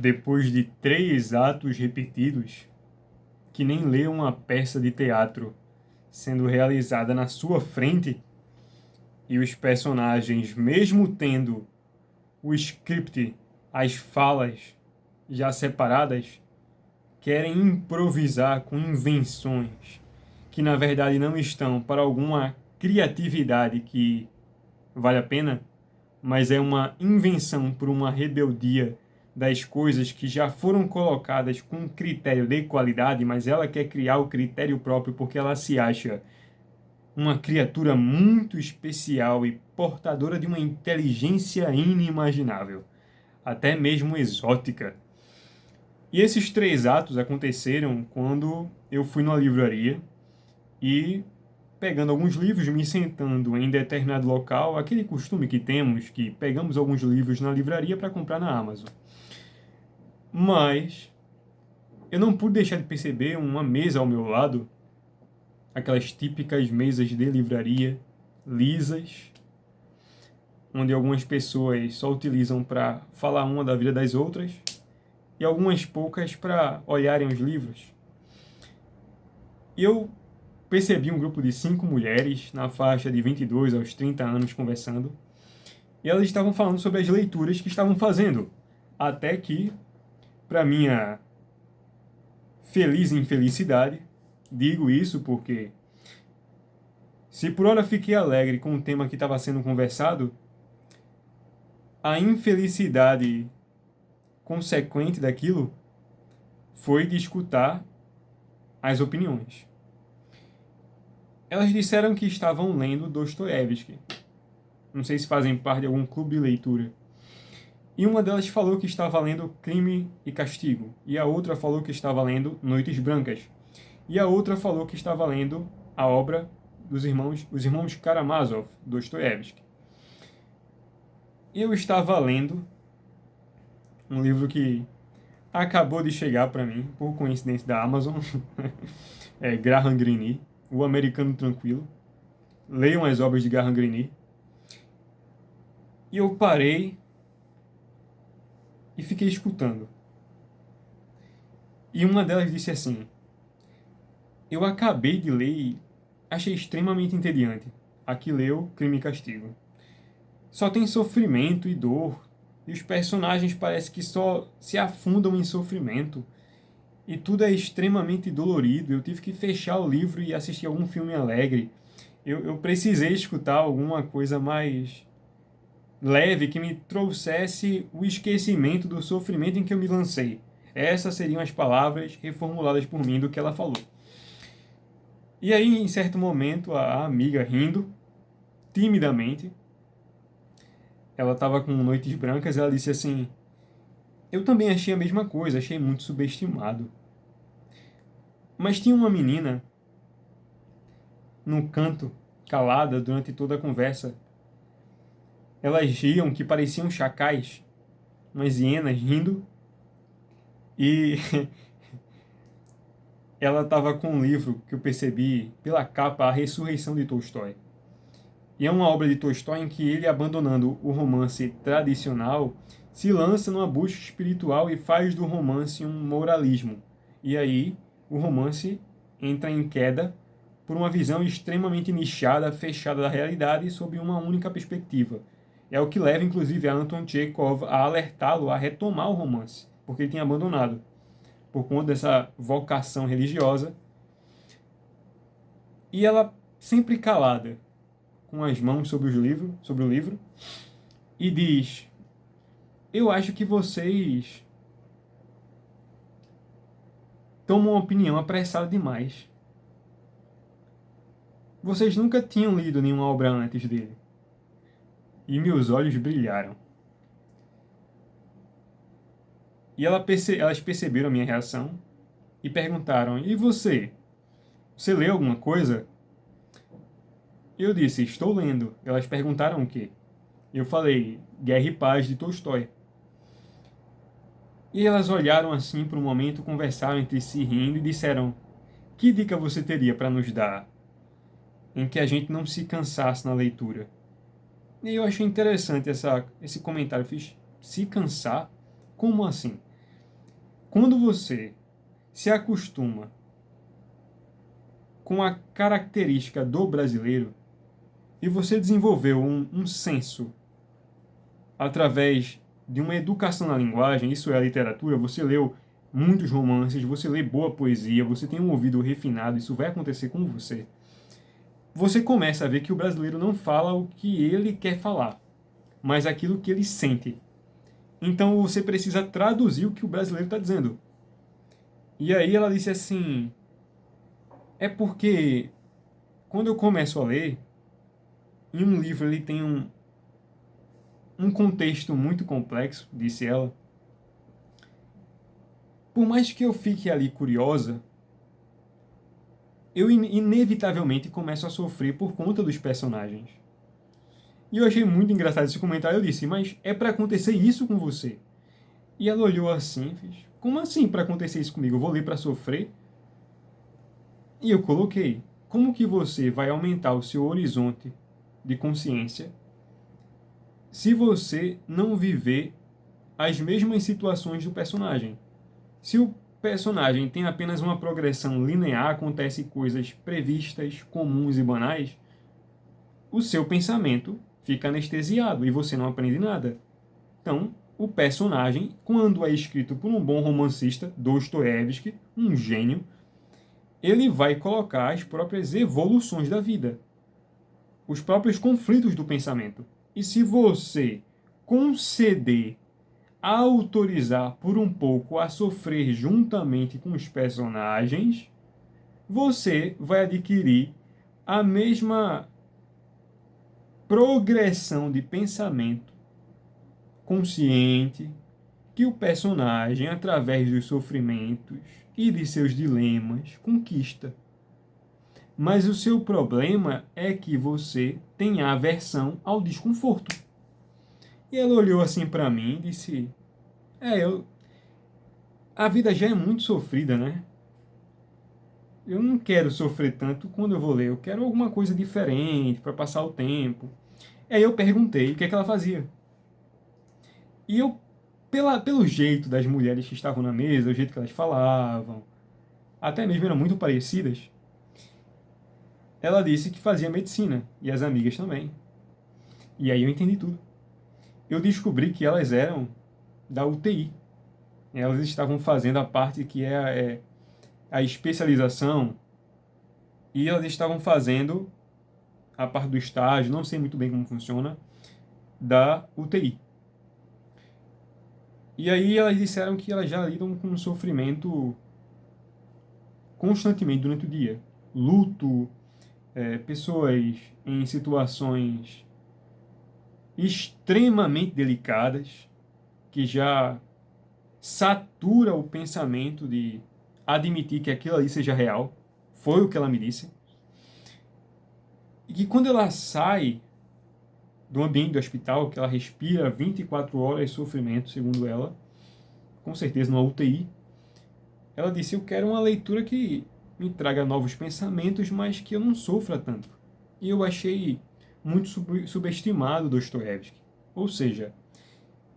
depois de 3 atos repetidos, que nem lê uma peça de teatro sendo realizada na sua frente, e os personagens, mesmo tendo o script, as falas já separadas, querem improvisar com invenções que na verdade não estão para alguma criatividade que vale a pena, mas é uma invenção por uma rebeldia das coisas que já foram colocadas com um critério de qualidade, mas ela quer criar o critério próprio porque ela se acha uma criatura muito especial e portadora de uma inteligência inimaginável, até mesmo exótica. E esses 3 atos aconteceram quando eu fui numa livraria e, pegando alguns livros, me sentando em determinado local, aquele costume que temos, que pegamos alguns livros na livraria para comprar na Amazon. Mas eu não pude deixar de perceber uma mesa ao meu lado, aquelas típicas mesas de livraria, lisas, onde algumas pessoas só utilizam para falar uma da vida das outras e algumas poucas para olharem os livros. E eu percebi um grupo de 5 mulheres na faixa de 22 aos 30 anos conversando, e elas estavam falando sobre as leituras que estavam fazendo, até que, para minha feliz infelicidade, digo isso porque se por hora fiquei alegre com o tema que estava sendo conversado, a infelicidade consequente daquilo foi de escutar as opiniões. Elas disseram que estavam lendo Dostoiévski. Não sei se fazem parte de algum clube de leitura. E uma delas falou que estava lendo Crime e Castigo. E a outra falou que estava lendo Noites Brancas. E a outra falou que estava lendo a obra dos irmãos Karamazov, Dostoiévski. E eu estava lendo um livro que acabou de chegar para mim, por coincidência da Amazon, é Graham Greene, O Americano Tranquilo. Leiam as obras de Graham Greene. E eu parei e fiquei escutando. E uma delas disse assim: eu acabei de ler e achei extremamente entediante. Aqui leu Crime e Castigo. Só tem sofrimento e dor, e os personagens parecem que só se afundam em sofrimento. E tudo é extremamente dolorido. Eu tive que fechar o livro e assistir algum filme alegre. Eu precisei escutar alguma coisa mais leve que me trouxesse o esquecimento do sofrimento em que eu me lancei. Essas seriam as palavras reformuladas por mim do que ela falou. E aí, em certo momento, a amiga rindo, timidamente, ela estava com noites brancas, ela disse assim: eu também achei a mesma coisa, achei muito subestimado. Mas tinha uma menina no canto, calada durante toda a conversa. Elas riam que pareciam chacais, umas hienas rindo, e ela estava com um livro que eu percebi pela capa, A Ressurreição de Tolstói. E é uma obra de Tolstói em que ele, abandonando o romance tradicional, se lança numa busca espiritual e faz do romance um moralismo. E aí o romance entra em queda por uma visão extremamente nichada, fechada da realidade sob uma única perspectiva. É o que leva, inclusive, a Anton Chekhov a alertá-lo a retomar o romance, porque ele tinha abandonado, por conta dessa vocação religiosa. E ela, sempre calada, com as mãos sobre o livro, e diz: eu acho que vocês tomam uma opinião apressada demais. Vocês nunca tinham lido nenhuma obra antes dele. E meus olhos brilharam. E elas perceberam a minha reação e perguntaram: e você? Você leu alguma coisa? Eu disse: estou lendo. Elas perguntaram o quê? Eu falei: Guerra e Paz, de Tolstói. E elas olharam assim por um momento, conversaram entre si rindo e disseram: que dica você teria para nos dar em que a gente não se cansasse na leitura? E eu achei interessante esse comentário. Eu fiz: se cansar? Como assim? Quando você se acostuma com a característica do brasileiro e você desenvolveu um senso através de uma educação na linguagem, isso é a literatura, você leu muitos romances, você lê boa poesia, você tem um ouvido refinado, isso vai acontecer com você. Você começa a ver que o brasileiro não fala o que ele quer falar, mas aquilo que ele sente. Então você precisa traduzir o que o brasileiro está dizendo. E aí ela disse assim, é porque quando eu começo a ler, em um livro ele tem um contexto muito complexo, disse ela. Por mais que eu fique ali curiosa, eu inevitavelmente começo a sofrer por conta dos personagens. E eu achei muito engraçado esse comentário. Eu disse, mas é para acontecer isso com você? E ela olhou assim, fez, como assim para acontecer isso comigo? Eu vou ler para sofrer? E eu coloquei, como que você vai aumentar o seu horizonte de consciência se você não viver as mesmas situações do personagem? Se o personagem tem apenas uma progressão linear, acontecem coisas previstas, comuns e banais, o seu pensamento fica anestesiado e você não aprende nada. Então, o personagem, quando é escrito por um bom romancista, Dostoiévski, um gênio, ele vai colocar as próprias evoluções da vida, os próprios conflitos do pensamento. E se você conceder, autorizar por um pouco a sofrer juntamente com os personagens, você vai adquirir a mesma progressão de pensamento consciente que o personagem, através dos sofrimentos e de seus dilemas, conquista. Mas o seu problema é que você tem aversão ao desconforto. E ela olhou assim para mim e disse: a vida já é muito sofrida, né? Eu não quero sofrer tanto quando eu vou ler. Eu quero alguma coisa diferente para passar o tempo. Aí eu perguntei o que é que ela fazia. E eu, pelo jeito das mulheres que estavam na mesa, o jeito que elas falavam, até mesmo eram muito parecidas, ela disse que fazia medicina. E as amigas também. E aí eu entendi tudo. Eu descobri que elas eram da UTI. Elas estavam fazendo a parte que é a especialização, e elas estavam fazendo a parte do estágio, não sei muito bem como funciona, da UTI. E aí elas disseram que elas já lidam com sofrimento constantemente durante o dia. Luto, pessoas em situações extremamente delicadas, que já satura o pensamento de admitir que aquilo ali seja real. Foi o que ela me disse. E que quando ela sai do ambiente do hospital, que ela respira 24 horas de sofrimento, segundo ela, com certeza numa UTI, ela disse, eu quero uma leitura que me traga novos pensamentos, mas que eu não sofra tanto. E eu achei muito subestimado Dostoiévski. Ou seja,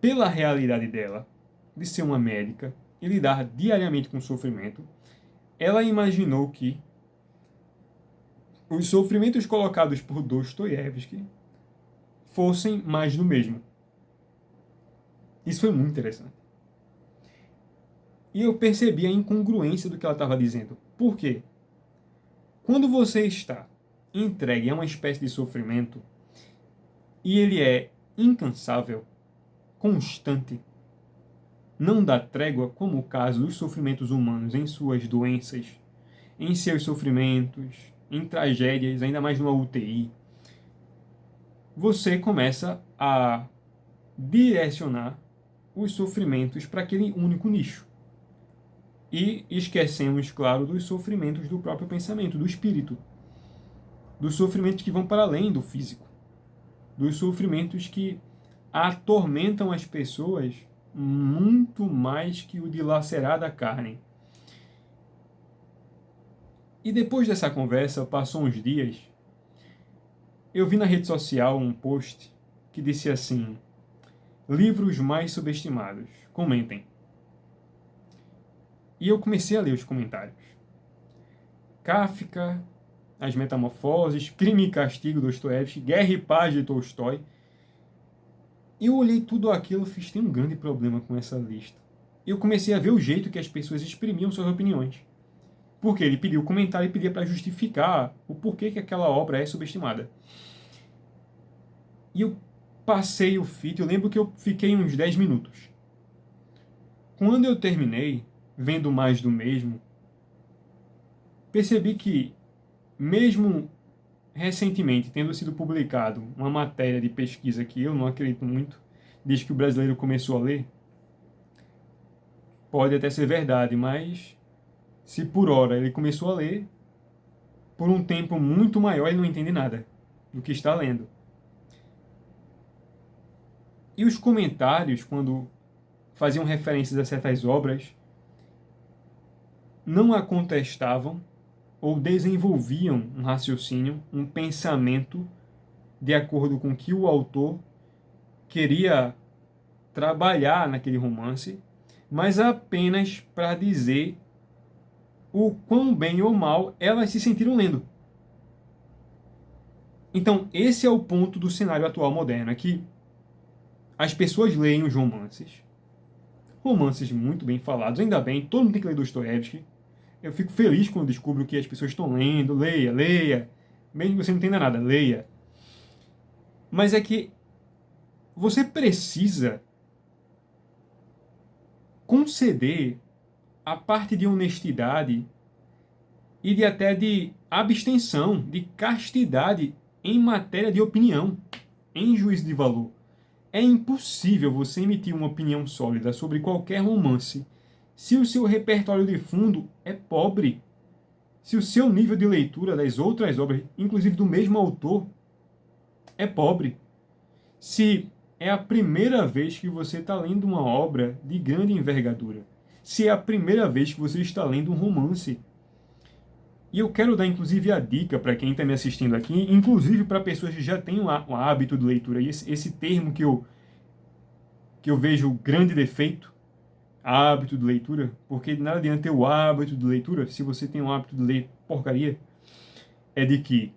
pela realidade dela, de ser uma médica e lidar diariamente com sofrimento, ela imaginou que os sofrimentos colocados por Dostoiévski fossem mais do mesmo. Isso foi muito interessante. E eu percebi a incongruência do que ela estava dizendo. Por quê? Quando você está entregue a uma espécie de sofrimento e ele é incansável, constante, não dá trégua, como o caso dos sofrimentos humanos em suas doenças, em seus sofrimentos, em tragédias, ainda mais numa UTI, você começa a direcionar os sofrimentos para aquele único nicho. E esquecemos, claro, dos sofrimentos do próprio pensamento, do espírito. Dos sofrimentos que vão para além do físico. Dos sofrimentos que atormentam as pessoas muito mais que o dilacerar da carne. E depois dessa conversa, passou uns dias, eu vi na rede social um post que disse assim: livros mais subestimados. Comentem. E eu comecei a ler os comentários. Kafka, As Metamorfoses, Crime e Castigo, Dostoiévski, Guerra e Paz, de Tolstói. E eu olhei tudo aquilo e fiz, tem um grande problema com essa lista. Eu comecei a ver o jeito que as pessoas exprimiam suas opiniões. Porque ele pediu comentário e pedia para justificar o porquê que aquela obra é subestimada. E eu passei o feed, eu lembro que eu fiquei uns 10 minutos. Quando eu terminei, vendo mais do mesmo, percebi que, mesmo recentemente tendo sido publicado uma matéria de pesquisa que eu não acredito muito, diz que o brasileiro começou a ler, pode até ser verdade, mas se por hora ele começou a ler, por um tempo muito maior ele não entende nada do que está lendo. E os comentários, quando faziam referências a certas obras, não a contestavam ou desenvolviam um raciocínio, um pensamento de acordo com o que o autor queria trabalhar naquele romance, mas apenas para dizer o quão bem ou mal elas se sentiram lendo. Então, esse é o ponto do cenário atual moderno, é que as pessoas leem os romances muito bem falados, ainda bem, todo mundo tem que ler Dostoiévski. Eu fico feliz quando descubro que as pessoas estão lendo, leia, mesmo que você não entenda nada, leia. Mas é que você precisa conceder a parte de honestidade e de até de abstenção, de castidade em matéria de opinião, em juízo de valor. É impossível você emitir uma opinião sólida sobre qualquer romance se o seu repertório de fundo é pobre, se o seu nível de leitura das outras obras, inclusive do mesmo autor, é pobre, se é a primeira vez que você está lendo uma obra de grande envergadura, se é a primeira vez que você está lendo um romance. E eu quero dar, inclusive, a dica para quem está me assistindo aqui, inclusive para pessoas que já têm um hábito de leitura. E esse termo que eu vejo grande defeito, hábito de leitura, porque de nada adianta ter o hábito de leitura se você tem o hábito de ler porcaria, é de que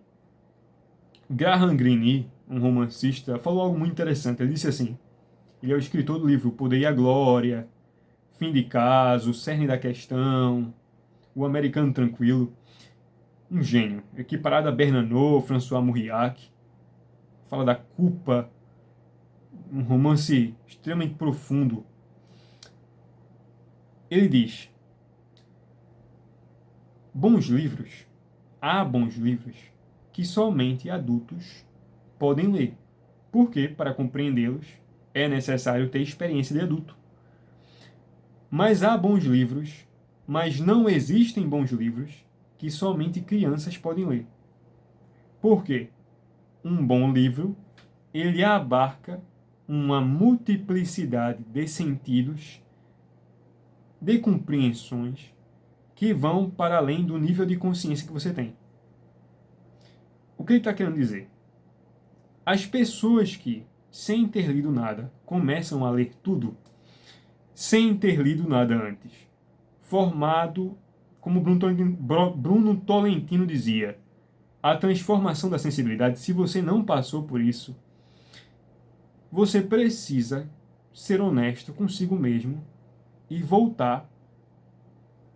Graham Greene, um romancista, falou algo muito interessante. Ele disse assim, ele é o escritor do livro O Poder e a Glória, Fim de Caso, Cerne da Questão, O Americano Tranquilo. Um gênio, equiparado a Bernanos, François Mauriac, fala da culpa, um romance extremamente profundo. Ele diz, há bons livros que somente adultos podem ler, porque para compreendê-los é necessário ter experiência de adulto. Mas há bons livros, mas não existem bons livros que somente crianças podem ler. Por quê? Um bom livro, ele abarca uma multiplicidade de sentidos, de compreensões, que vão para além do nível de consciência que você tem. O que ele está querendo dizer? As pessoas que, sem ter lido nada, começam a ler tudo, sem ter lido nada antes, formado, como Bruno Tolentino dizia, a transformação da sensibilidade, se você não passou por isso, você precisa ser honesto consigo mesmo e voltar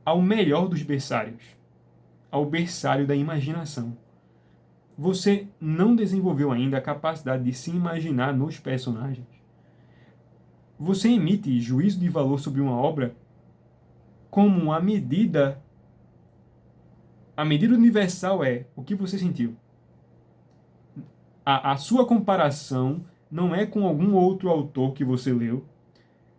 ao melhor dos berçários, ao berçário da imaginação. Você não desenvolveu ainda a capacidade de se imaginar nos personagens. Você emite juízo de valor sobre uma obra como a medida universal é o que você sentiu. A sua comparação não é com algum outro autor que você leu,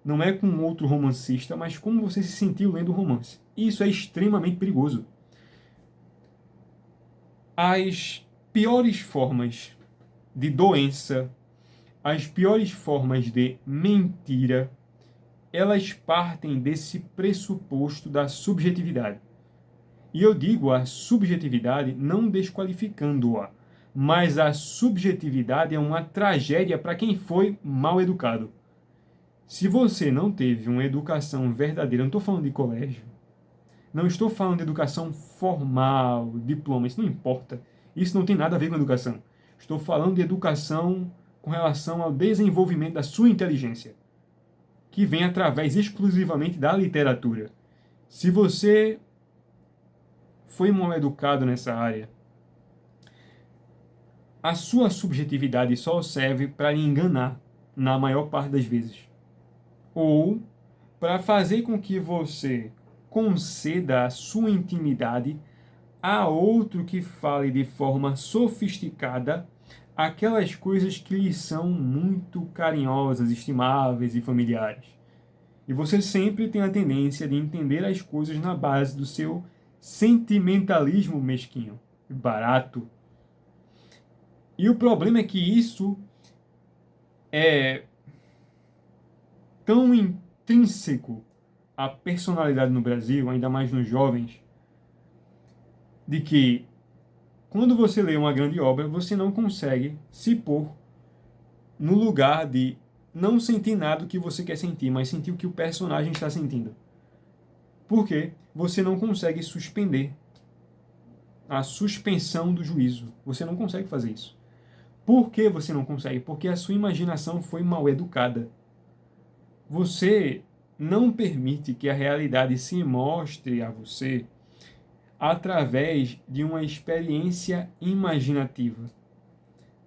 não é com outro romancista, mas como você se sentiu lendo o romance. Isso é extremamente perigoso. As piores formas de doença, as piores formas de mentira, elas partem desse pressuposto da subjetividade. E eu digo a subjetividade não desqualificando-a, mas a subjetividade é uma tragédia para quem foi mal educado. Se você não teve uma educação verdadeira, não estou falando de colégio, Não estou falando de educação formal, diploma, isso não importa. Isso não tem nada a ver com educação. Estou falando de educação com relação ao desenvolvimento da sua inteligência, que vem através exclusivamente da literatura. Se você foi mal educado nessa área, a sua subjetividade só serve para lhe enganar, na maior parte das vezes. Ou para fazer com que você conceda a sua intimidade a outro que fale de forma sofisticada aquelas coisas que lhe são muito carinhosas, estimáveis e familiares. E você sempre tem a tendência de entender as coisas na base do seu sentimentalismo mesquinho, barato. E o problema é que isso é tão intrínseco à personalidade no Brasil, ainda mais nos jovens, de que quando você lê uma grande obra, você não consegue se pôr no lugar de não sentir nada do que você quer sentir, mas sentir o que o personagem está sentindo. Porque você não consegue suspender a suspensão do juízo. Você não consegue fazer isso. Por que você não consegue? Porque a sua imaginação foi mal educada. Você não permite que a realidade se mostre a você através de uma experiência imaginativa.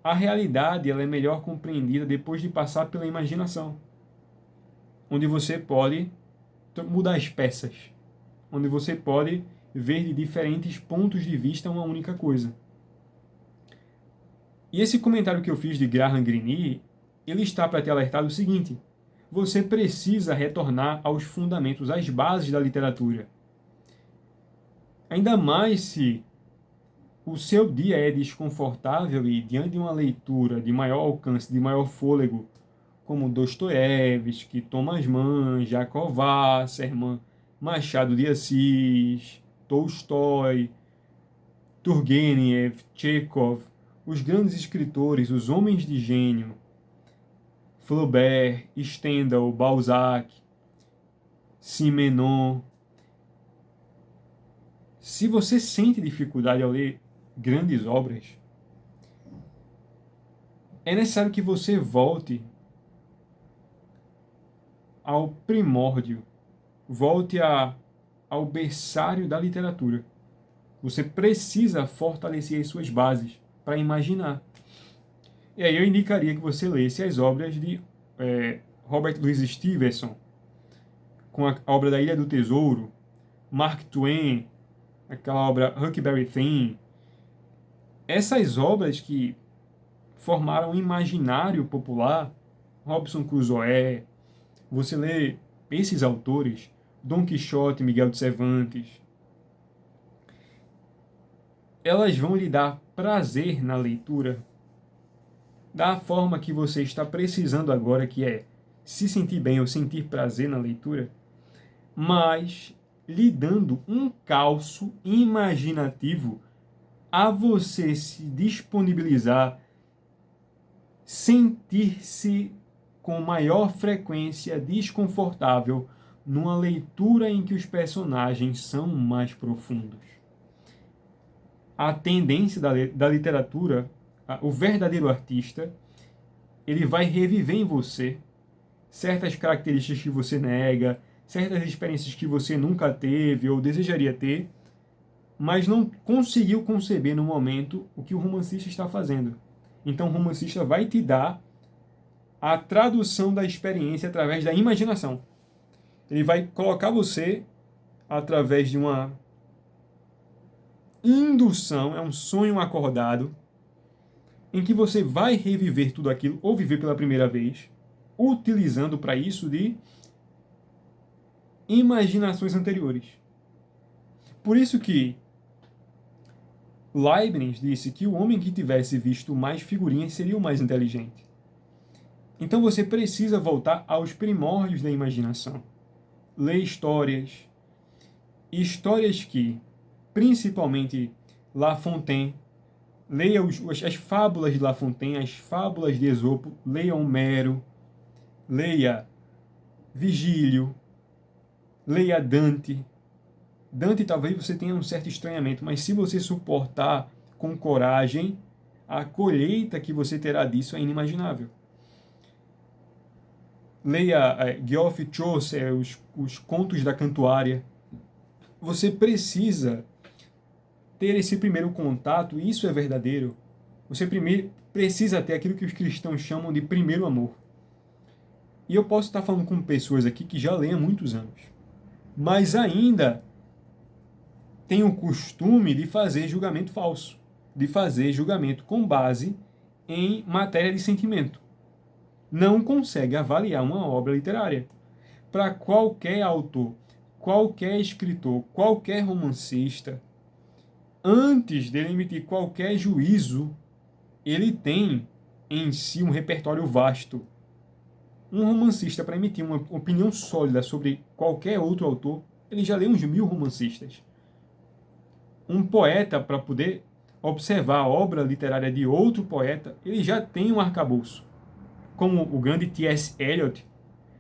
A realidade ela é melhor compreendida depois de passar pela imaginação, onde você pode mudar as peças, onde você pode ver de diferentes pontos de vista uma única coisa. E esse comentário que eu fiz de Graham Greene, ele está para te alertar do seguinte: você precisa retornar aos fundamentos, às bases da literatura. Ainda mais se o seu dia é desconfortável e diante de uma leitura de maior alcance, de maior fôlego, como Dostoiévski, Thomas Mann, Jacob Wasserman, Machado de Assis, Tolstói, Turgenev, Chekhov, os grandes escritores, os homens de gênio, Flaubert, Stendhal, Balzac, Simenon. Se você sente dificuldade ao ler grandes obras, é necessário que você volte ao primórdio, volte ao berçário da literatura. Você precisa fortalecer as suas bases para imaginar. E aí eu indicaria que você lesse as obras de Robert Louis Stevenson, com a obra da Ilha do Tesouro, Mark Twain, aquela obra Huckleberry Finn. Essas obras que formaram um imaginário popular, Robinson Crusoe, você lê esses autores, Dom Quixote, Miguel de Cervantes, elas vão lhe dar prazer na leitura da forma que você está precisando agora, que é se sentir bem ou sentir prazer na leitura, mas lhe dando um calço imaginativo a você se disponibilizar, sentir-se com maior frequência desconfortável numa leitura em que os personagens são mais profundos. A tendência da literatura, o verdadeiro artista, ele vai reviver em você certas características que você nega, certas experiências que você nunca teve ou desejaria ter, mas não conseguiu conceber no momento o que o romancista está fazendo. Então o romancista vai te dar a tradução da experiência através da imaginação. Ele vai colocar você através de uma indução, é um sonho acordado, em que você vai reviver tudo aquilo, ou viver pela primeira vez, utilizando para isso de imaginações anteriores. Por isso que Leibniz disse que o homem que tivesse visto mais figurinhas seria o mais inteligente. Então você precisa voltar aos primórdios da imaginação. Ler histórias, histórias que, principalmente La Fontaine, leia as fábulas de La Fontaine, as fábulas de Esopo, leia Homero, leia Vigílio, leia Dante, Dante, talvez você tenha um certo estranhamento, mas se você suportar com coragem, a colheita que você terá disso é inimaginável. Leia Geoffrey Chaucer, os contos da Cantuária. Você precisa ter esse primeiro contato, e isso é verdadeiro. Você primeiro precisa ter aquilo que os cristãos chamam de primeiro amor. E eu posso estar falando com pessoas aqui que já leem há muitos anos, mas ainda tem o costume de fazer julgamento falso, de fazer julgamento com base em matéria de sentimento. Não consegue avaliar uma obra literária. Para qualquer autor, qualquer escritor, qualquer romancista, antes dele emitir qualquer juízo, ele tem em si um repertório vasto. Um romancista, para emitir uma opinião sólida sobre qualquer outro autor, ele já leu uns 1000 romancistas. Um poeta, para poder observar a obra literária de outro poeta, ele já tem um arcabouço. Como o grande T.S. Eliot,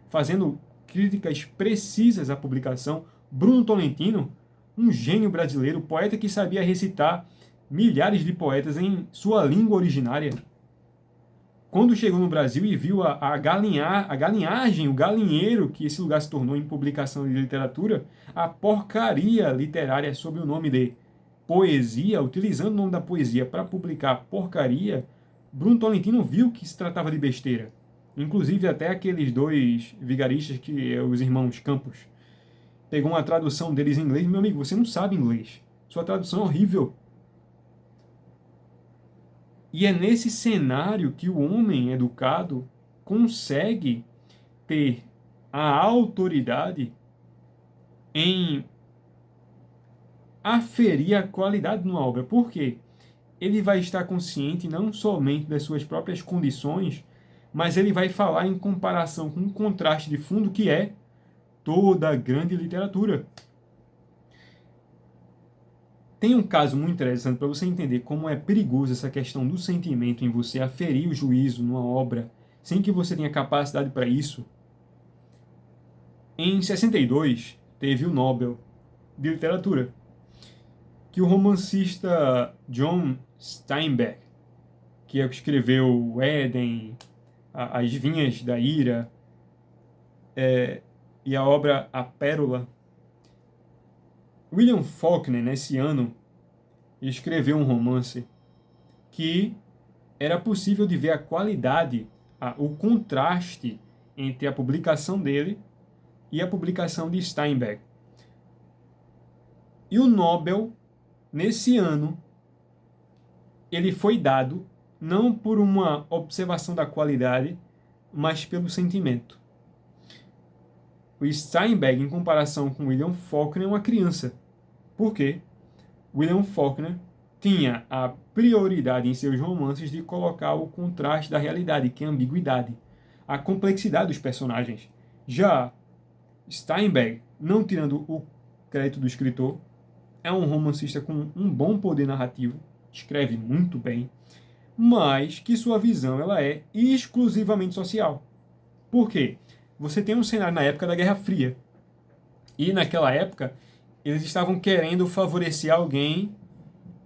fazendo críticas precisas à publicação. Bruno Tolentino, um gênio brasileiro, poeta que sabia recitar milhares de poetas em sua língua originária. Quando chegou no Brasil e viu a galinhagem, o galinheiro que esse lugar se tornou em publicação de literatura, a porcaria literária sob o nome de poesia, utilizando o nome da poesia para publicar porcaria, Bruno Tolentino viu que se tratava de besteira. Inclusive até aqueles dois vigaristas, que é os irmãos Campos, pegou uma tradução deles em inglês. Meu amigo, você não sabe inglês. Sua tradução é horrível. E é nesse cenário que o homem educado consegue ter a autoridade em aferir a qualidade de uma obra. Por quê? Ele vai estar consciente não somente das suas próprias condições, mas ele vai falar em comparação com um contraste de fundo que é toda a grande literatura. Tem um caso muito interessante para você entender como é perigoso essa questão do sentimento em você aferir o juízo numa obra sem que você tenha capacidade para isso. Em 62, teve o Nobel de Literatura, que o romancista John Steinbeck, que é o que escreveu o Éden, As Vinhas da Ira, e a obra A Pérola. William Faulkner, nesse ano, escreveu um romance que era possível de ver a qualidade, o contraste entre a publicação dele e a publicação de Steinbeck. E o Nobel, nesse ano, ele foi dado não por uma observação da qualidade, mas pelo sentimento. O Steinbeck, em comparação com William Faulkner, é uma criança. Por quê? William Faulkner tinha a prioridade em seus romances de colocar o contraste da realidade, que é a ambiguidade, a complexidade dos personagens. Já Steinbeck, não tirando o crédito do escritor, é um romancista com um bom poder narrativo, escreve muito bem, mas que sua visão ela é exclusivamente social. Por quê? Você tem um cenário na época da Guerra Fria, e naquela época eles estavam querendo favorecer alguém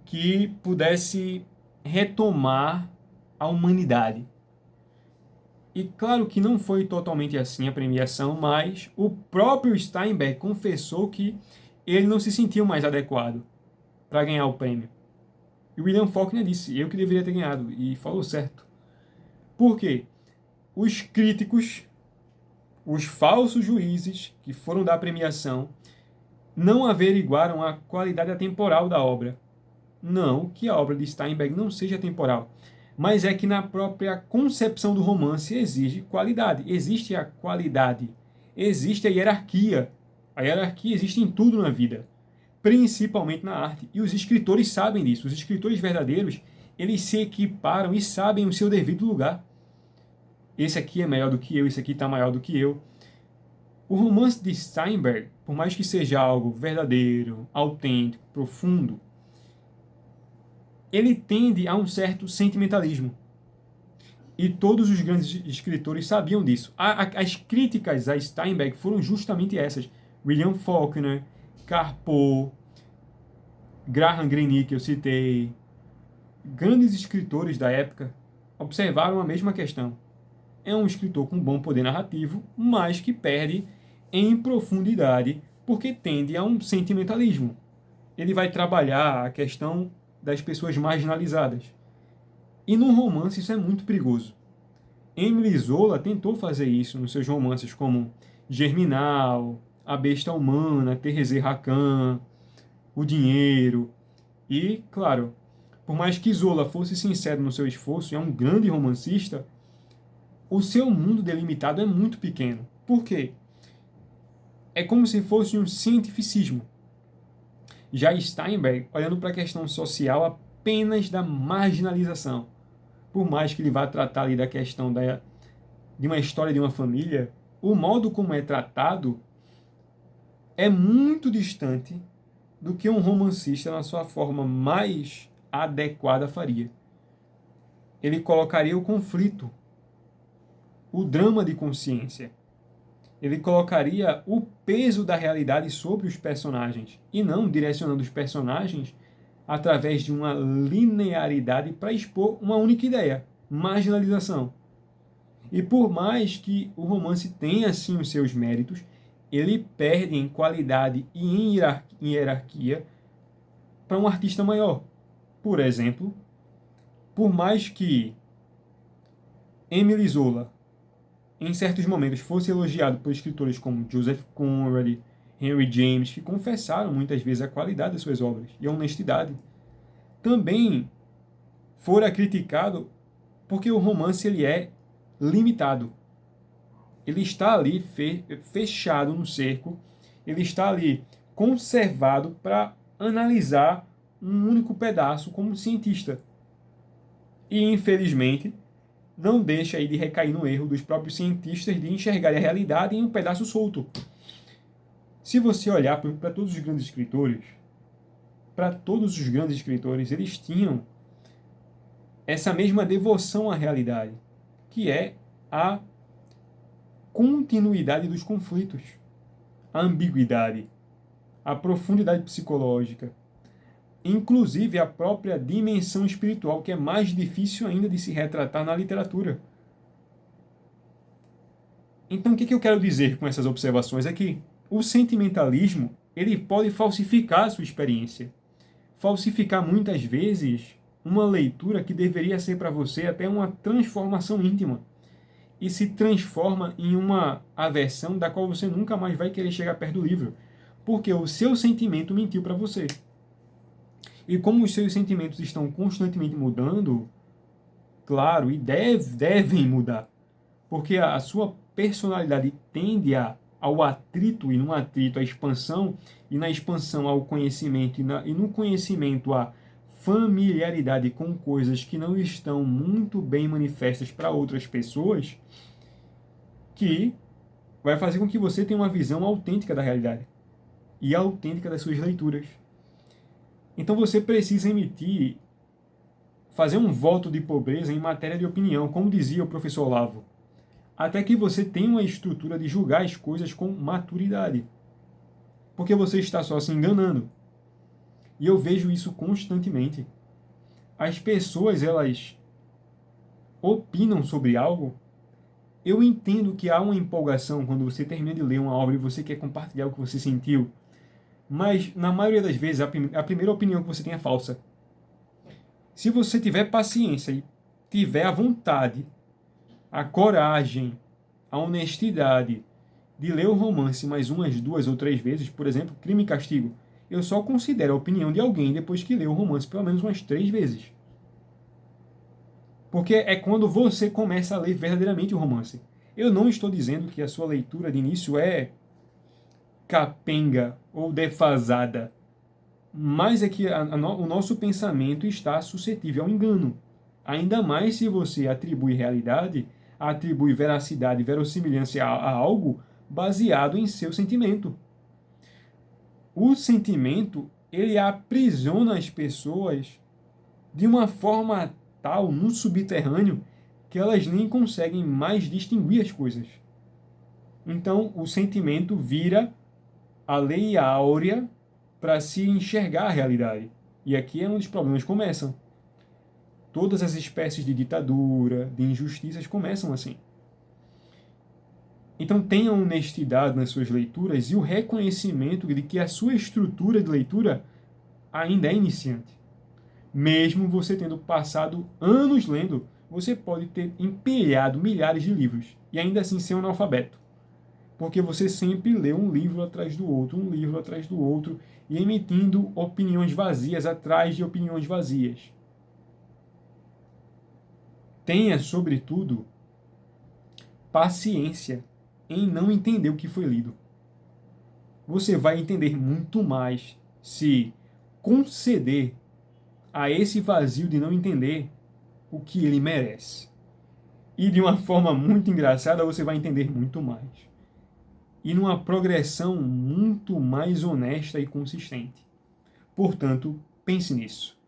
que pudesse retomar a humanidade. E claro que não foi totalmente assim a premiação, mas o próprio Steinbeck confessou que ele não se sentiu mais adequado para ganhar o prêmio. E William Faulkner disse, eu que deveria ter ganhado, e falou certo. Por quê? Os críticos, os falsos juízes que foram dar a premiação, não averiguaram a qualidade atemporal da obra. Não que a obra de Steinbeck não seja temporal, mas é que na própria concepção do romance exige qualidade. Existe a qualidade, existe a hierarquia. A hierarquia existe em tudo na vida, principalmente na arte. E os escritores sabem disso. Os escritores verdadeiros, eles se equiparam e sabem o seu devido lugar. Esse aqui é melhor do que eu, esse aqui está maior do que eu. O romance de Steinbeck, por mais que seja algo verdadeiro, autêntico, profundo, ele tende a um certo sentimentalismo. E todos os grandes escritores sabiam disso. As críticas a Steinbeck foram justamente essas. William Faulkner, Carpo, Graham Greene, que eu citei, grandes escritores da época observaram a mesma questão. É um escritor com bom poder narrativo, mas que perde em profundidade porque tende a um sentimentalismo. Ele vai trabalhar a questão das pessoas marginalizadas. E no romance isso é muito perigoso. Emile Zola tentou fazer isso nos seus romances como Germinal, A Besta Humana, Thérèse Racan, O Dinheiro. E, claro, por mais que Zola fosse sincero no seu esforço e é um grande romancista, o seu mundo delimitado é muito pequeno. Por quê? É como se fosse um cientificismo. Já Steinberg, olhando para a questão social apenas da marginalização. Por mais que ele vá tratar ali da questão de uma história de uma família, o modo como é tratado é muito distante do que um romancista, na sua forma mais adequada, faria. Ele colocaria o conflito, o drama de consciência. Ele colocaria o peso da realidade sobre os personagens e não direcionando os personagens através de uma linearidade para expor uma única ideia, marginalização. E por mais que o romance tenha sim os seus méritos, ele perde em qualidade e em hierarquia para um artista maior. Por exemplo, por mais que Emile Zola em certos momentos fosse elogiado por escritores como Joseph Conrad, Henry James, que confessaram muitas vezes a qualidade de suas obras e a honestidade, também fora criticado porque o romance ele é limitado. Ele está ali fechado no cerco, ele está ali conservado para analisar um único pedaço como cientista. E, infelizmente, não deixa aí de recair no erro dos próprios cientistas de enxergarem a realidade em um pedaço solto. Se você olhar para todos os grandes escritores, eles tinham essa mesma devoção à realidade, que é a continuidade dos conflitos, a ambiguidade, a profundidade psicológica, inclusive a própria dimensão espiritual, que é mais difícil ainda de se retratar na literatura. Então, o que eu quero dizer com essas observações é que o sentimentalismo ele pode falsificar a sua experiência, falsificar muitas vezes uma leitura que deveria ser para você até uma transformação íntima, e se transforma em uma aversão da qual você nunca mais vai querer chegar perto do livro, porque o seu sentimento mentiu para você. E como os seus sentimentos estão constantemente mudando, claro, e devem mudar, porque a sua personalidade tende ao atrito, e no atrito à expansão, e na expansão ao conhecimento, e no conhecimento à familiaridade com coisas que não estão muito bem manifestas para outras pessoas, que vai fazer com que você tenha uma visão autêntica da realidade e autêntica das suas leituras. Então você precisa fazer um voto de pobreza em matéria de opinião, como dizia o professor Olavo, até que você tenha uma estrutura de julgar as coisas com maturidade, porque você está só se enganando. E eu vejo isso constantemente. As pessoas, elas opinam sobre algo. Eu entendo que há uma empolgação quando você termina de ler uma obra e você quer compartilhar o que você sentiu, mas na maioria das vezes a primeira opinião que você tem é falsa. Se você tiver paciência e tiver a vontade, a coragem, a honestidade de ler o romance mais umas 2 ou 3 vezes, por exemplo, Crime e Castigo, eu só considero a opinião de alguém depois que leu o romance pelo menos umas 3 vezes. Porque é quando você começa a ler verdadeiramente o romance. Eu não estou dizendo que a sua leitura de início é capenga ou defasada, mas é que o nosso pensamento está suscetível ao engano. Ainda mais se você atribui realidade, atribui veracidade, verossimilhança a algo baseado em seu sentimento. O sentimento, ele aprisiona as pessoas de uma forma tal, no subterrâneo, que elas nem conseguem mais distinguir as coisas. Então, o sentimento vira a lei áurea para se enxergar a realidade. E aqui é onde os problemas começam. Todas as espécies de ditadura, de injustiças começam assim. Então tenha honestidade nas suas leituras e o reconhecimento de que a sua estrutura de leitura ainda é iniciante. Mesmo você tendo passado anos lendo, você pode ter empilhado milhares de livros e ainda assim ser um analfabeto. Porque você sempre lê um livro atrás do outro, um livro atrás do outro, e emitindo opiniões vazias atrás de opiniões vazias. Tenha, sobretudo, paciência em não entender o que foi lido. Você vai entender muito mais se conceder a esse vazio de não entender o que ele merece. E de uma forma muito engraçada, você vai entender muito mais. E numa progressão muito mais honesta e consistente. Portanto, pense nisso.